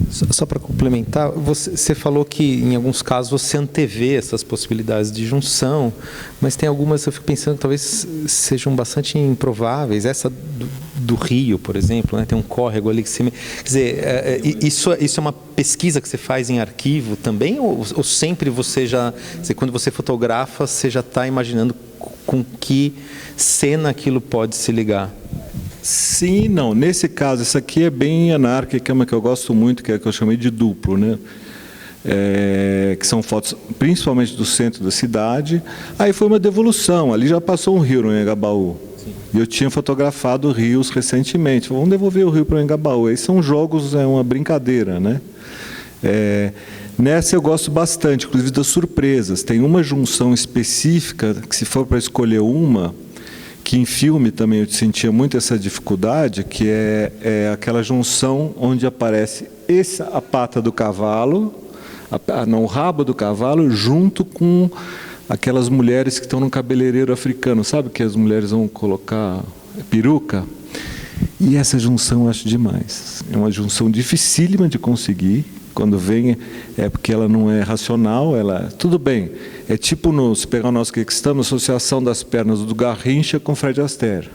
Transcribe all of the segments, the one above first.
Só para complementar, você falou que em alguns casos você antevê essas possibilidades de junção, mas tem algumas, eu fico pensando, que talvez sejam bastante improváveis. Essa do Rio, por exemplo, né? Tem um córrego ali que você... Quer dizer, isso é uma pesquisa que você faz em arquivo também? Ou sempre você já... Quer dizer, quando você fotografa, você já está imaginando com que cena aquilo pode se ligar? Sim, não. Nesse caso, essa aqui é bem anárquica, uma que eu gosto muito, que é a que eu chamei de duplo, né? Que são fotos principalmente do centro da cidade. Aí foi uma devolução, ali já passou um rio no Anhangabaú. E eu tinha fotografado rios recentemente. Vamos devolver o rio para o Anhangabaú. Aí são jogos, é uma brincadeira, né? Nessa eu gosto bastante, inclusive das surpresas. Tem uma junção específica, que se for para escolher uma, que em filme também eu sentia muito essa dificuldade, que é aquela junção onde aparece a pata do cavalo, o rabo do cavalo, junto com aquelas mulheres que estão no cabeleireiro africano. Sabe que as mulheres vão colocar peruca? E essa junção eu acho demais. É uma junção dificílima de conseguir. Quando vem, é porque ela não é racional, tudo bem. É tipo, se pegar o nosso que estamos, associação das pernas do Garrincha com Fred Astaire,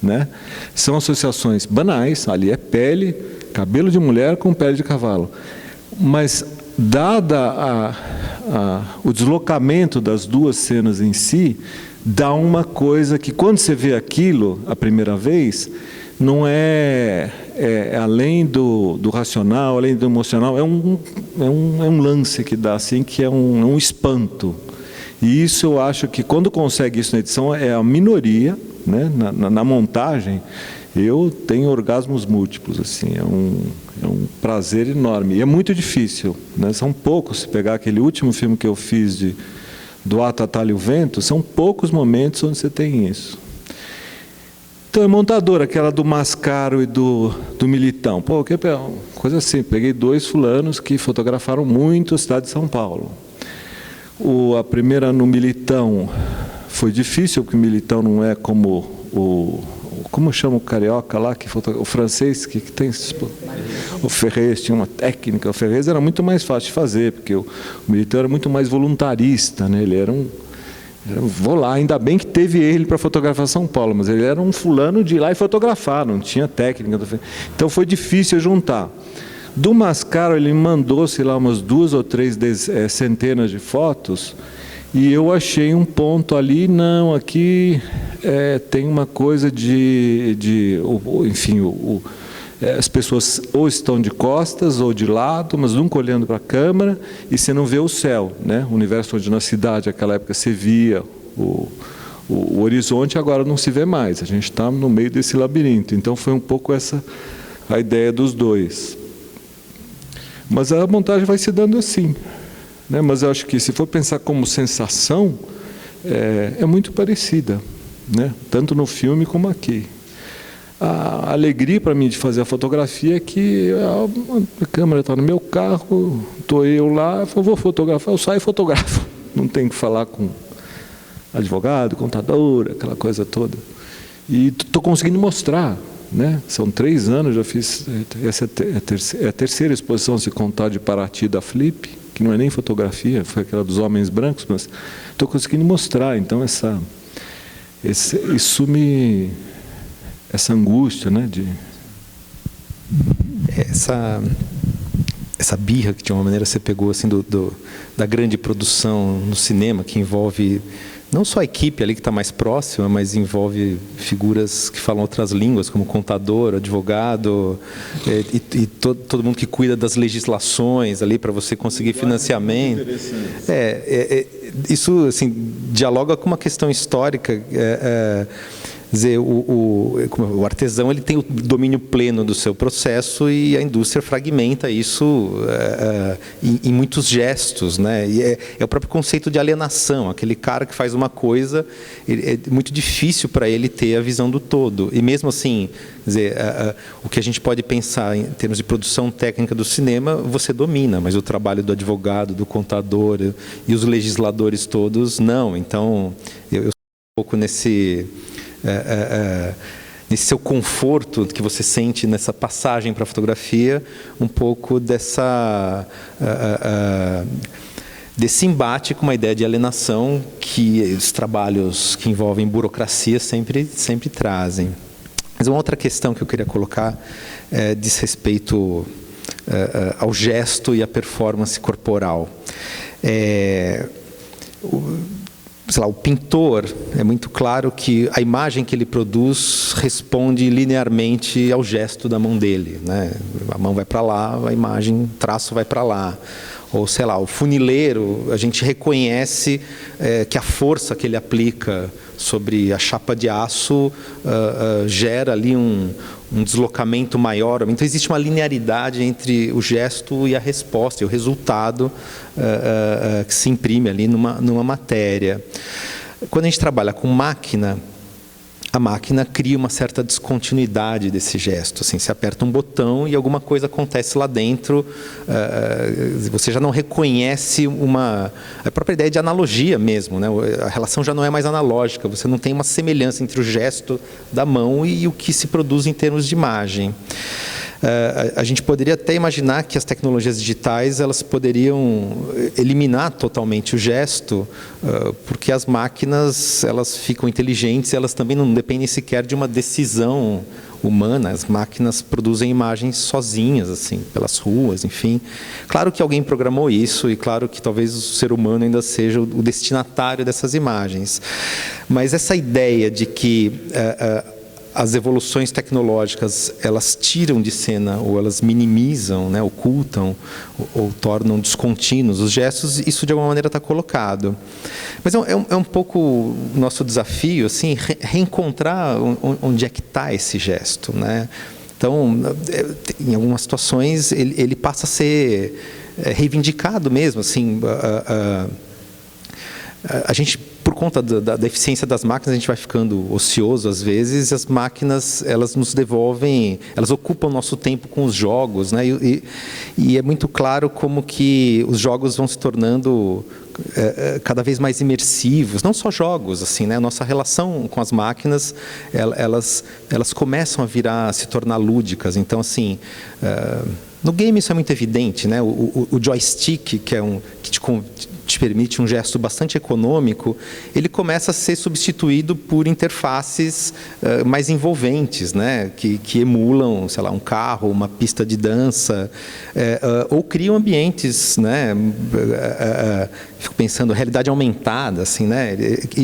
né? São associações banais, ali é pele, cabelo de mulher com pele de cavalo. Mas, dada o deslocamento das duas cenas em si, dá uma coisa que, quando você vê aquilo a primeira vez, não além do racional, além do emocional, é um lance que dá, assim, que é um espanto. E isso eu acho que, quando consegue isso na edição, é a minoria, né? Na montagem, eu tenho orgasmos múltiplos, assim, é um prazer enorme. E é muito difícil, né? São poucos, se pegar aquele último filme que eu fiz do Ato, Atalho e o Vento, são poucos momentos onde você tem isso. Então, é montadora, aquela do Mascaro e do Militão. Pô, que coisa assim, peguei 2 fulanos que fotografaram muito a cidade de São Paulo. A primeira no Militão foi difícil, porque o Militão não é como como chama o carioca lá, o francês, que tem... O Ferrez tinha uma técnica. O Ferrez era muito mais fácil de fazer, porque o Militão era muito mais voluntarista, né? Ele era vou lá, ainda bem que teve ele para fotografar São Paulo, mas ele era um fulano de ir lá e fotografar, não tinha técnica. Então foi difícil juntar. Do Mascaro, ele me mandou, sei lá, umas 2 ou 3 centenas de fotos, e eu achei um ponto ali, não, aqui tem uma coisa enfim, as pessoas ou estão de costas ou de lado, mas nunca olhando para a câmera, e você não vê o céu, né? O universo onde na cidade, naquela época, você via o horizonte, agora não se vê mais. A gente está no meio desse labirinto. Então foi um pouco essa a ideia dos dois. Mas a montagem vai se dando assim, né? Mas eu acho que, se for pensar como sensação, é muito parecida, né? Tanto no filme como aqui. A alegria para mim de fazer a fotografia é que a câmera está no meu carro, estou eu lá, vou fotografar, eu saio e fotografo. Não tenho que falar com advogado, contador, aquela coisa toda. E estou conseguindo mostrar, né? São 3 anos, já fiz, essa é a terceira exposição, se contar de Paraty da Flip, que não é nem fotografia, foi aquela dos homens brancos, mas estou conseguindo mostrar. Então, essa angústia, né, essa birra que, de uma maneira, você pegou assim da grande produção no cinema, que envolve não só a equipe ali que está mais próxima, mas envolve figuras que falam outras línguas, como contador, advogado, e todo mundo que cuida das legislações ali para você conseguir financiamento. Isso, assim, dialoga com uma questão histórica. Dizer, o artesão, ele tem o domínio pleno do seu processo, e a indústria fragmenta isso em muitos gestos, né? E é o próprio conceito de alienação. Aquele cara que faz uma coisa, é muito difícil para ele ter a visão do todo. E mesmo assim, dizer, o que a gente pode pensar em termos de produção técnica do cinema, você domina, mas o trabalho do advogado, do contador e os legisladores todos, não. Então, eu sou um pouco nesse... nesse seu conforto que você sente nessa passagem para a fotografia, um pouco desse embate com uma ideia de alienação que os trabalhos que envolvem burocracia sempre trazem. Mas uma outra questão que eu queria colocar diz respeito ao gesto e à performance corporal. O pintor, é muito claro que a imagem que ele produz responde linearmente ao gesto da mão dele, né? A mão vai para lá, a imagem, o traço vai para lá. Ou, o funileiro, a gente reconhece que a força que ele aplica sobre a chapa de aço gera ali um deslocamento maior. Então, existe uma linearidade entre o gesto e a resposta, e o resultado que se imprime ali numa matéria. Quando a gente trabalha com máquina, a máquina cria uma certa descontinuidade desse gesto. Assim, você aperta um botão e alguma coisa acontece lá dentro, você já não reconhece a própria ideia de analogia mesmo, né? A relação já não é mais analógica, você não tem uma semelhança entre o gesto da mão e o que se produz em termos de imagem. A gente poderia até imaginar que as tecnologias digitais elas poderiam eliminar totalmente o gesto, porque as máquinas elas ficam inteligentes, elas também não dependem sequer de uma decisão humana. As máquinas produzem imagens sozinhas, assim, pelas ruas, enfim. Claro que alguém programou isso e claro que talvez o ser humano ainda seja o destinatário dessas imagens. Mas essa ideia de que as evoluções tecnológicas, elas tiram de cena ou elas minimizam, né, ocultam ou tornam descontínuos os gestos, isso de alguma maneira está colocado. Mas é um pouco o nosso desafio, assim, reencontrar onde é que está esse gesto, né? Então, em algumas situações, ele passa a ser reivindicado mesmo, assim, a gente, por conta da eficiência das máquinas, a gente vai ficando ocioso às vezes, e as máquinas, elas nos devolvem, elas ocupam o nosso tempo com os jogos, né? E é muito claro como que os jogos vão se tornando cada vez mais imersivos, não só jogos, assim, né? A nossa relação com as máquinas, elas começam a se tornar lúdicas. Então, assim, no game isso é muito evidente, né? O joystick, que te permite um gesto bastante econômico, ele começa a ser substituído por interfaces mais envolventes, né? Que emulam, sei lá, um carro, uma pista de dança, ou criam ambientes, né? Fico pensando, realidade aumentada, assim, né?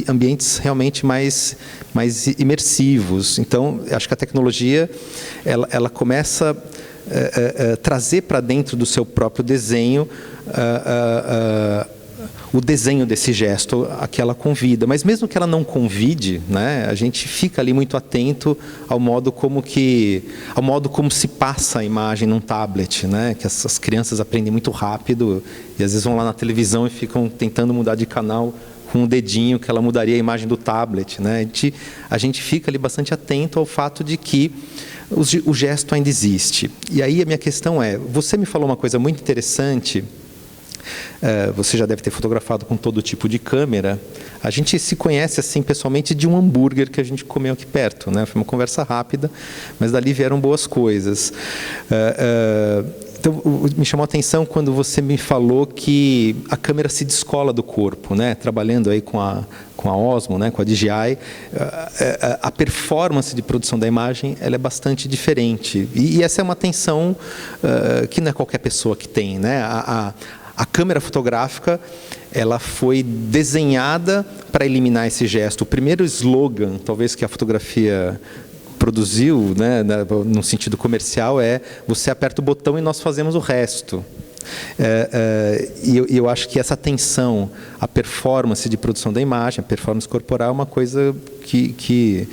Ambientes realmente mais imersivos. Então, acho que a tecnologia, ela começa trazer para dentro do seu próprio desenho o desenho desse gesto a que ela convida. Mas mesmo que ela não convide, né, a gente fica ali muito atento ao modo como se passa a imagem num tablet, né, que essas crianças aprendem muito rápido e às vezes vão lá na televisão e ficam tentando mudar de canal com um dedinho, que ela mudaria a imagem do tablet, né? A gente fica ali bastante atento ao fato de que o gesto ainda existe. E aí a minha questão é, você me falou uma coisa muito interessante. Você já deve ter fotografado com todo tipo de câmera. A gente se conhece assim pessoalmente de um hambúrguer que a gente comeu aqui perto, né? Foi uma conversa rápida, mas dali vieram boas coisas. Então, me chamou a atenção quando você me falou que a câmera se descola do corpo, né? Trabalhando aí com a Osmo, né? Com a DJI, a performance de produção da imagem ela é bastante diferente. E essa é uma atenção que não é qualquer pessoa que tem, né? A câmera fotográfica, ela foi desenhada para eliminar esse gesto. O primeiro slogan, talvez, que a fotografia produziu, né, no sentido comercial, é: você aperta o botão e nós fazemos o resto. E eu acho que essa atenção à performance de produção da imagem, a performance corporal, é uma coisa que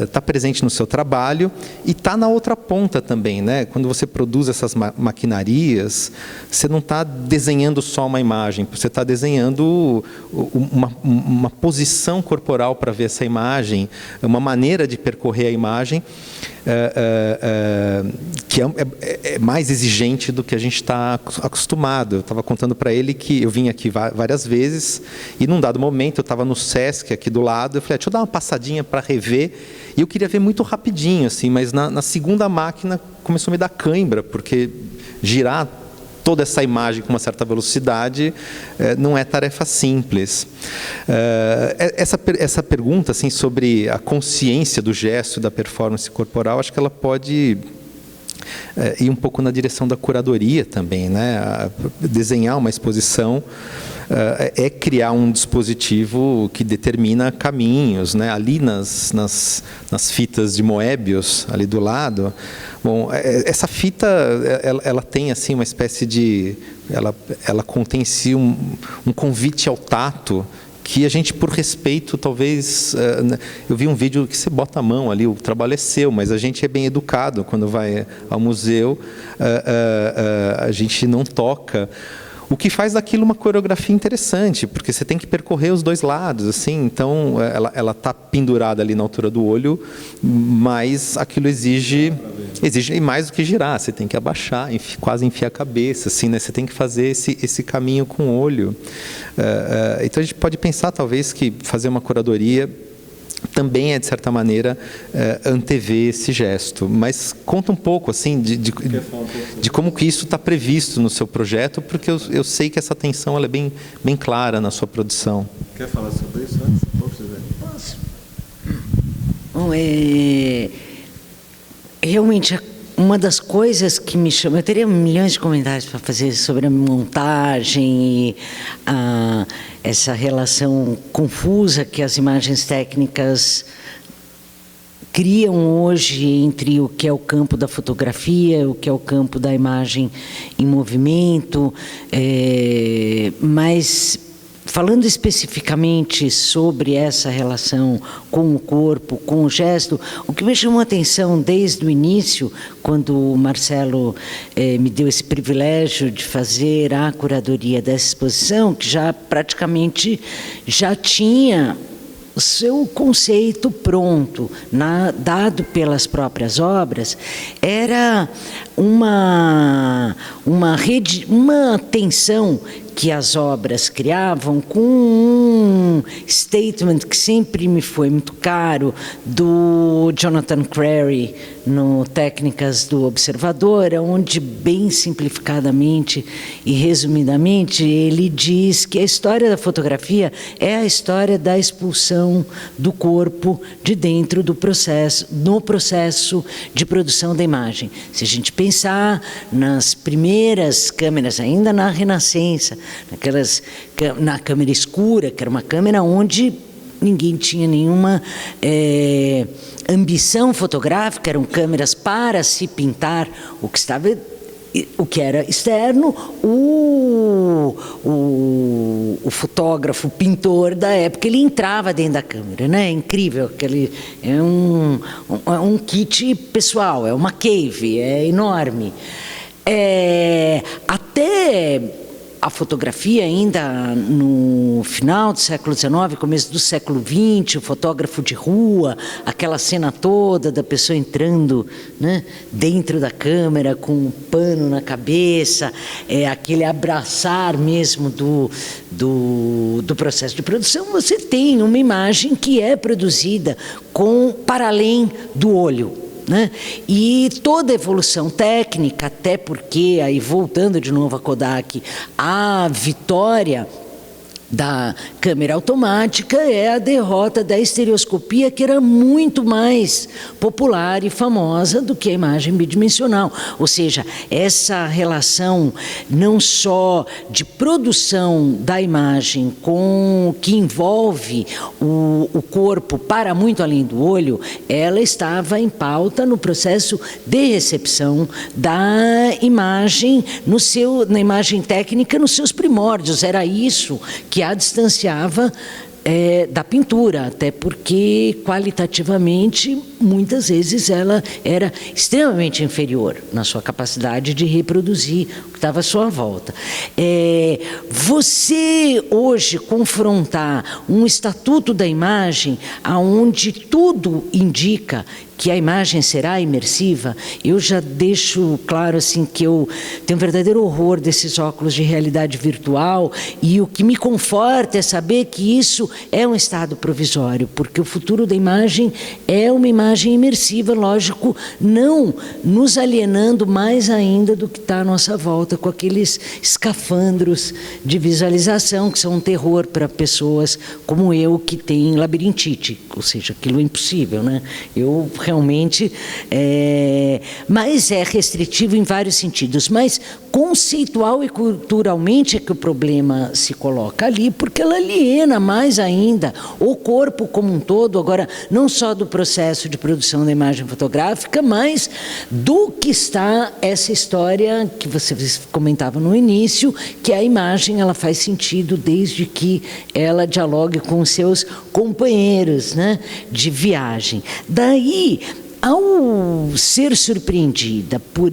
está presente no seu trabalho e está na outra ponta também, né? Quando você produz essas maquinarias, você não está desenhando só uma imagem, você está desenhando uma posição corporal para ver essa imagem, uma maneira de percorrer a imagem que é mais exigente do que a gente está acostumado. Eu estava contando para ele que eu vim aqui várias vezes e num dado momento eu estava no Sesc aqui do lado, eu falei: deixa eu dar dar uma passadinha para rever, e eu queria ver muito rapidinho, assim, mas na segunda máquina começou a me dar cãibra, porque girar toda essa imagem com uma certa velocidade não é tarefa simples. Essa pergunta assim, sobre a consciência do gesto e da performance corporal, acho que ela pode ir um pouco na direção da curadoria também, né? Desenhar uma exposição é criar um dispositivo que determina caminhos, né? Ali nas fitas de Moebius, ali do lado. Bom, essa fita, ela tem assim uma espécie de, ela contém em si um convite ao tato, que a gente, por respeito, talvez... eu vi um vídeo que você bota a mão ali, o trabalho é seu, mas a gente é bem educado quando vai ao museu, a gente não toca. O que faz daquilo uma coreografia interessante, porque você tem que percorrer os dois lados, assim, então ela está pendurada ali na altura do olho, mas aquilo exige mais do que girar, você tem que abaixar, quase enfiar a cabeça, assim, né? Você tem que fazer esse caminho com o olho. Então a gente pode pensar, talvez, que fazer uma curadoria também é, de certa maneira, antever esse gesto. Mas conta um pouco assim, de como que isso está previsto no seu projeto, porque eu sei que essa tensão ela é bem clara na sua produção. Quer falar sobre isso antes? Posso? Bom, realmente, uma das coisas que me chama... Eu teria milhões de comentários para fazer sobre a montagem e essa relação confusa que as imagens técnicas criam hoje entre o que é o campo da fotografia, o que é o campo da imagem em movimento, mas... Falando especificamente sobre essa relação com o corpo, com o gesto, o que me chamou a atenção desde o início, quando o Marcelo me deu esse privilégio de fazer a curadoria dessa exposição, que já praticamente já tinha o seu conceito pronto, dado pelas próprias obras, era uma tensão que as obras criavam com um statement que sempre me foi muito caro, do Jonathan Crary, no Técnicas do Observador, onde, bem simplificadamente e resumidamente, ele diz que a história da fotografia é a história da expulsão do corpo de dentro do processo, no processo de produção da imagem. Se a gente pensar nas primeiras câmeras, ainda na Renascença, na câmera escura, que era uma câmera onde ninguém tinha nenhuma ambição fotográfica, eram câmeras para se pintar o que era externo, o fotógrafo, o pintor da época, ele entrava dentro da câmera, né? É incrível, é um kit pessoal, é uma cave, é enorme. Até a fotografia, ainda no final do século XIX, começo do século XX, o fotógrafo de rua, aquela cena toda da pessoa entrando, né, dentro da câmera com um pano na cabeça, aquele abraçar mesmo do processo de produção. Você tem uma imagem que é produzida para além do olho. Né? E toda a evolução técnica, até porque, aí voltando de novo a Kodak, a vitória da câmera automática é a derrota da estereoscopia, que era muito mais popular e famosa do que a imagem bidimensional. Ou seja, essa relação não só de produção da imagem que envolve o corpo para muito além do olho, ela estava em pauta no processo de recepção da imagem, na imagem técnica, nos seus primórdios. Era isso que a distanciava da pintura, até porque qualitativamente muitas vezes ela era extremamente inferior na sua capacidade de reproduzir o que estava à sua volta. Você hoje confrontar um estatuto da imagem aonde tudo indica que a imagem será imersiva, eu já deixo claro assim que eu tenho um verdadeiro horror desses óculos de realidade virtual, e o que me conforta é saber que isso é um estado provisório, porque o futuro da imagem é uma imagem imersiva, lógico, não nos alienando mais ainda do que está à nossa volta, com aqueles escafandros de visualização que são um terror para pessoas como eu, que têm labirintite, ou seja, aquilo é impossível, né? Eu realmente, mas é restritivo em vários sentidos, mas conceitual e culturalmente é que o problema se coloca ali, porque ela aliena mais ainda o corpo como um todo, agora não só do processo de produção da imagem fotográfica, mas do que está essa história que você comentava no início, que a imagem ela faz sentido desde que ela dialogue com os seus companheiros, né, de viagem. Daí, ao ser surpreendida por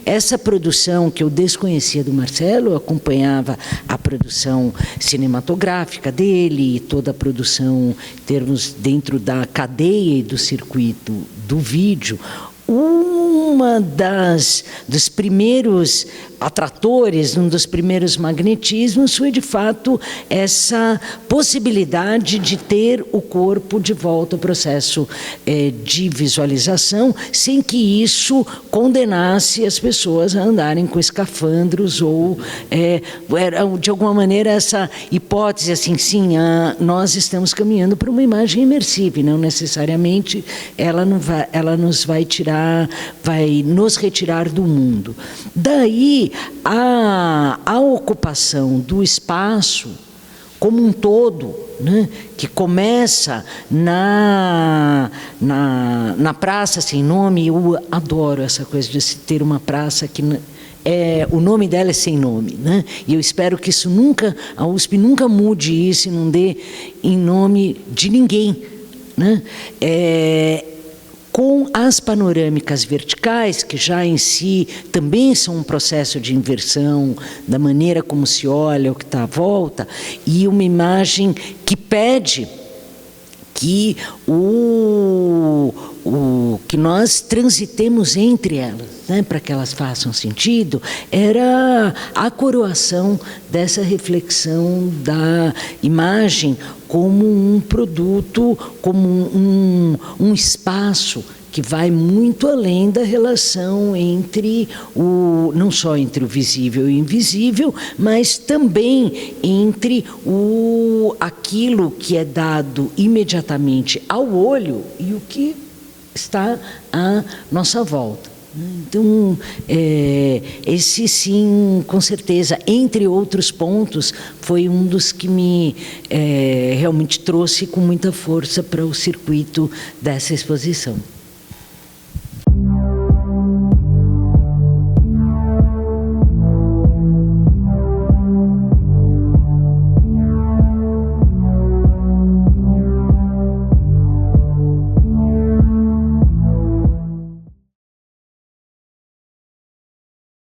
essa produção que eu desconhecia do Marcelo, eu acompanhava a produção cinematográfica dele e toda a produção em termos dentro da cadeia e do circuito do vídeo. Dos primeiros atratores, um dos primeiros magnetismos foi, de fato, essa possibilidade de ter o corpo de volta ao processo de visualização, sem que isso condenasse as pessoas a andarem com escafandros ou, de alguma maneira, essa hipótese, assim, sim, nós estamos caminhando para uma imagem imersiva, e não necessariamente ela nos vai nos retirar do mundo. Daí, a ocupação do espaço como um todo, né, que começa na Praça Sem Nome. Eu adoro essa coisa de se ter uma praça que o nome dela é sem nome, né? E eu espero que isso a USP nunca mude isso e não dê em nome de ninguém, né? Com as panorâmicas verticais, que já em si também são um processo de inversão da maneira como se olha o que está à volta, e uma imagem que pede que que nós transitemos entre elas, né, para que elas façam sentido, era a coroação dessa reflexão da imagem como um produto, como um espaço que vai muito além da relação entre não só entre o visível e o invisível, mas também entre aquilo que é dado imediatamente ao olho e o que está à nossa volta. Então, esse sim, com certeza, entre outros pontos, foi um dos que me realmente trouxe com muita força para o circuito dessa exposição.